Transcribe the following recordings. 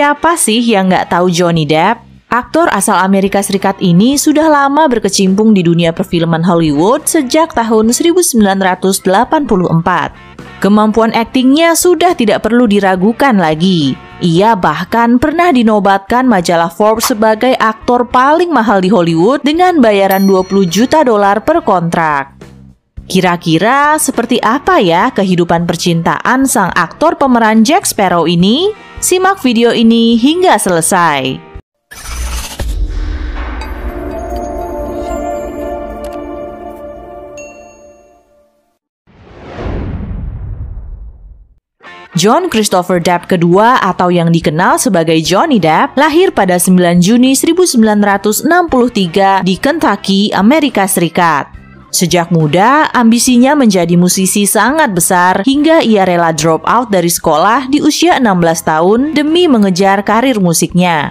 Siapa sih yang nggak tahu Johnny Depp? Aktor asal Amerika Serikat ini sudah lama berkecimpung di dunia perfilman Hollywood sejak tahun 1984. Kemampuan aktingnya sudah tidak perlu diragukan lagi. Ia bahkan pernah dinobatkan majalah Forbes sebagai aktor paling mahal di Hollywood dengan bayaran $20 juta per kontrak. Kira-kira seperti apa ya kehidupan percintaan sang aktor pemeran Jack Sparrow ini? Simak video ini hingga selesai. John Christopher Depp kedua atau yang dikenal sebagai Johnny Depp lahir pada 9 Juni 1963 di Kentucky, Amerika Serikat. Sejak muda, ambisinya menjadi musisi sangat besar hingga ia rela drop out dari sekolah di usia 16 tahun demi mengejar karir musiknya.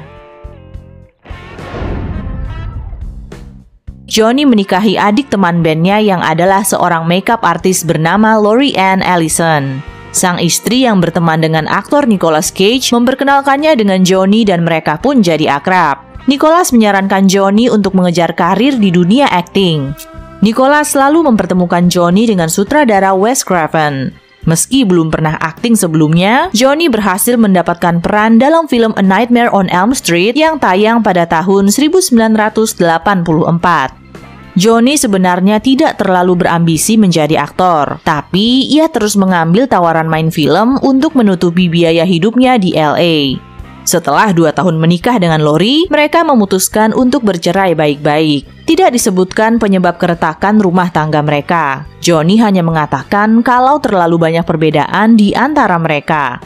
Johnny menikahi adik teman bandnya yang adalah seorang makeup artis bernama Lori Ann Ellison. Sang istri yang berteman dengan aktor Nicolas Cage memperkenalkannya dengan Johnny dan mereka pun jadi akrab. Nicolas menyarankan Johnny untuk mengejar karir di dunia akting. Nicolas selalu mempertemukan Johnny dengan sutradara Wes Craven. Meski belum pernah akting sebelumnya, Johnny berhasil mendapatkan peran dalam film A Nightmare on Elm Street yang tayang pada tahun 1984. Johnny sebenarnya tidak terlalu berambisi menjadi aktor, tapi ia terus mengambil tawaran main film untuk menutupi biaya hidupnya di LA. Setelah 2 tahun menikah dengan Lori, mereka memutuskan untuk bercerai baik-baik. Tidak disebutkan penyebab keretakan rumah tangga mereka. Johnny hanya mengatakan kalau terlalu banyak perbedaan di antara mereka.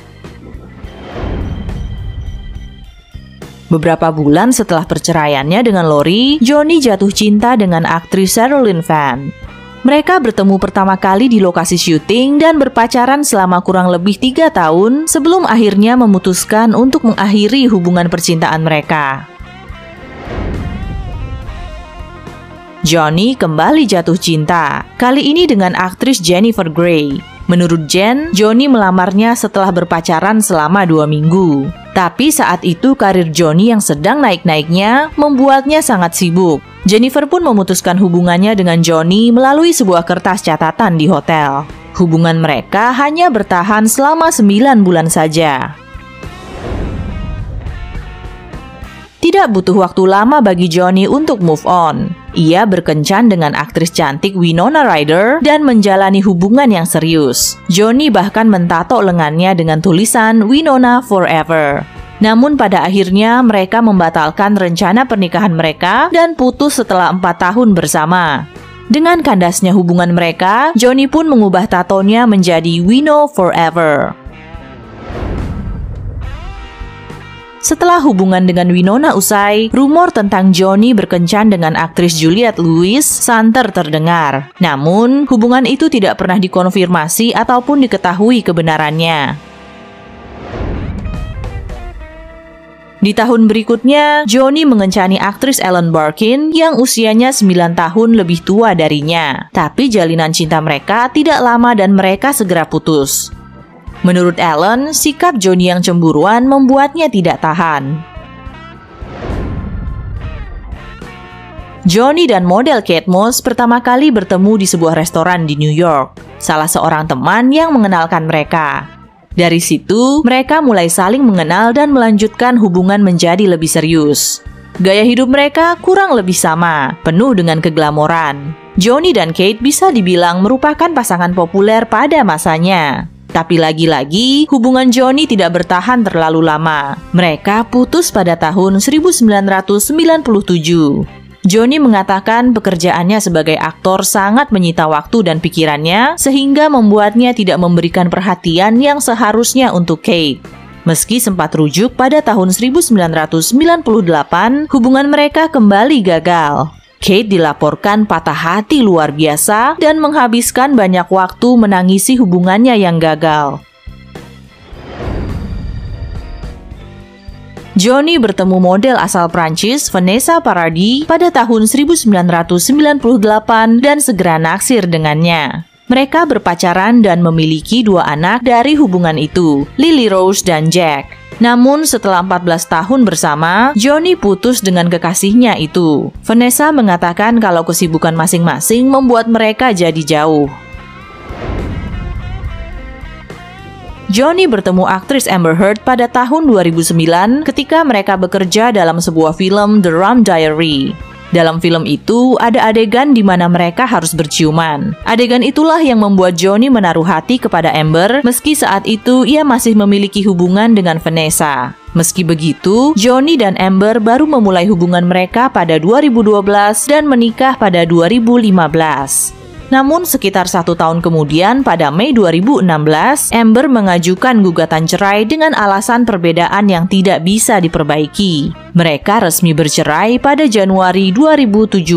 Beberapa bulan setelah perceraiannya dengan Lori, Johnny jatuh cinta dengan aktris Sherilyn Fenn. Mereka bertemu pertama kali di lokasi syuting dan berpacaran selama kurang lebih 3 tahun sebelum akhirnya memutuskan untuk mengakhiri hubungan percintaan mereka. Johnny kembali jatuh cinta, kali ini dengan aktris Jennifer Grey. Menurut Jen, Johnny melamarnya setelah berpacaran selama 2 minggu. Tapi saat itu karir Johnny yang sedang naik-naiknya membuatnya sangat sibuk. Jennifer pun memutuskan hubungannya dengan Johnny melalui sebuah kertas catatan di hotel. Hubungan mereka hanya bertahan selama 9 bulan saja. Tidak butuh waktu lama bagi Johnny untuk move on. Ia berkencan dengan aktris cantik Winona Ryder dan menjalani hubungan yang serius. Johnny bahkan mentato lengannya dengan tulisan Winona Forever. Namun pada akhirnya mereka membatalkan rencana pernikahan mereka dan putus setelah 4 tahun bersama. Dengan kandasnya hubungan mereka, Johnny pun mengubah tatonya menjadi Wino Forever. Setelah hubungan dengan Winona usai, rumor tentang Johnny berkencan dengan aktris Juliette Lewis santer terdengar. Namun, hubungan itu tidak pernah dikonfirmasi ataupun diketahui kebenarannya. Di tahun berikutnya, Johnny mengencani aktris Ellen Barkin yang usianya 9 tahun lebih tua darinya. Tapi jalinan cinta mereka tidak lama dan mereka segera putus. Menurut Ellen, sikap Johnny yang cemburuan membuatnya tidak tahan. Johnny dan model Kate Moss pertama kali bertemu di sebuah restoran di New York. Salah seorang teman yang mengenalkan mereka. Dari situ, mereka mulai saling mengenal dan melanjutkan hubungan menjadi lebih serius. Gaya hidup mereka kurang lebih sama, penuh dengan keglamoran. Johnny dan Kate bisa dibilang merupakan pasangan populer pada masanya. Tapi lagi-lagi, hubungan Johnny tidak bertahan terlalu lama. Mereka putus pada tahun 1997. Johnny mengatakan pekerjaannya sebagai aktor sangat menyita waktu dan pikirannya, sehingga membuatnya tidak memberikan perhatian yang seharusnya untuk Kate. Meski sempat rujuk pada tahun 1998, hubungan mereka kembali gagal. Kate dilaporkan patah hati luar biasa dan menghabiskan banyak waktu menangisi hubungannya yang gagal. Johnny bertemu model asal Prancis Vanessa Paradis pada tahun 1998 dan segera naksir dengannya. Mereka berpacaran dan memiliki 2 anak dari hubungan itu, Lily Rose dan Jack. Namun setelah 14 tahun bersama, Johnny putus dengan kekasihnya itu. Vanessa mengatakan kalau kesibukan masing-masing membuat mereka jadi jauh. Johnny bertemu aktris Amber Heard pada tahun 2009 ketika mereka bekerja dalam sebuah film The Rum Diary. Dalam film itu, ada adegan di mana mereka harus berciuman. Adegan itulah yang membuat Johnny menaruh hati kepada Amber, meski saat itu ia masih memiliki hubungan dengan Vanessa. Meski begitu, Johnny dan Amber baru memulai hubungan mereka pada 2012 dan menikah pada 2015. Namun sekitar 1 tahun kemudian, pada Mei 2016, Amber mengajukan gugatan cerai dengan alasan perbedaan yang tidak bisa diperbaiki. Mereka resmi bercerai pada Januari 2017.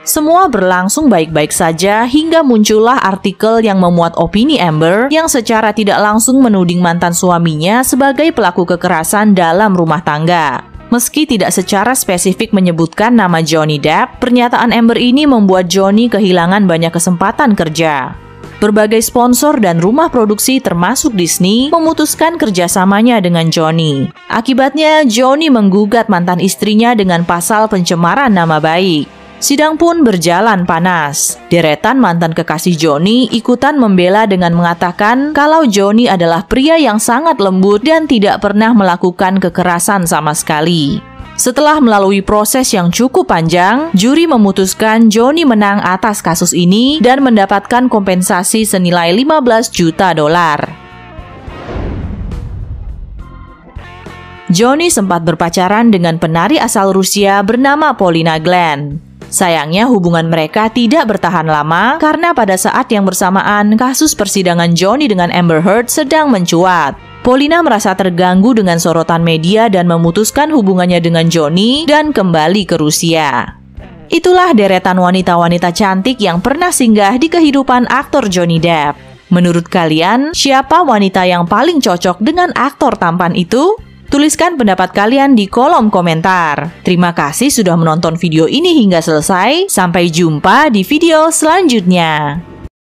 Semua berlangsung baik-baik saja hingga muncullah artikel yang memuat opini Amber yang secara tidak langsung menuding mantan suaminya sebagai pelaku kekerasan dalam rumah tangga. Meski tidak secara spesifik menyebutkan nama Johnny Depp, pernyataan Amber ini membuat Johnny kehilangan banyak kesempatan kerja. Berbagai sponsor dan rumah produksi termasuk Disney memutuskan kerjasamanya dengan Johnny. Akibatnya, Johnny menggugat mantan istrinya dengan pasal pencemaran nama baik. Sidang pun berjalan panas. Deretan mantan kekasih Johnny ikutan membela dengan mengatakan kalau Johnny adalah pria yang sangat lembut dan tidak pernah melakukan kekerasan sama sekali. Setelah melalui proses yang cukup panjang, juri memutuskan Johnny menang atas kasus ini dan mendapatkan kompensasi senilai 15 juta dolar. Johnny sempat berpacaran dengan penari asal Rusia bernama Polina Glenn. Sayangnya hubungan mereka tidak bertahan lama karena pada saat yang bersamaan kasus persidangan Johnny dengan Amber Heard sedang mencuat. Polina merasa terganggu dengan sorotan media dan memutuskan hubungannya dengan Johnny dan kembali ke Rusia. Itulah deretan wanita-wanita cantik yang pernah singgah di kehidupan aktor Johnny Depp. Menurut kalian, siapa wanita yang paling cocok dengan aktor tampan itu? Tuliskan pendapat kalian di kolom komentar. Terima kasih sudah menonton video ini hingga selesai. Sampai jumpa di video selanjutnya.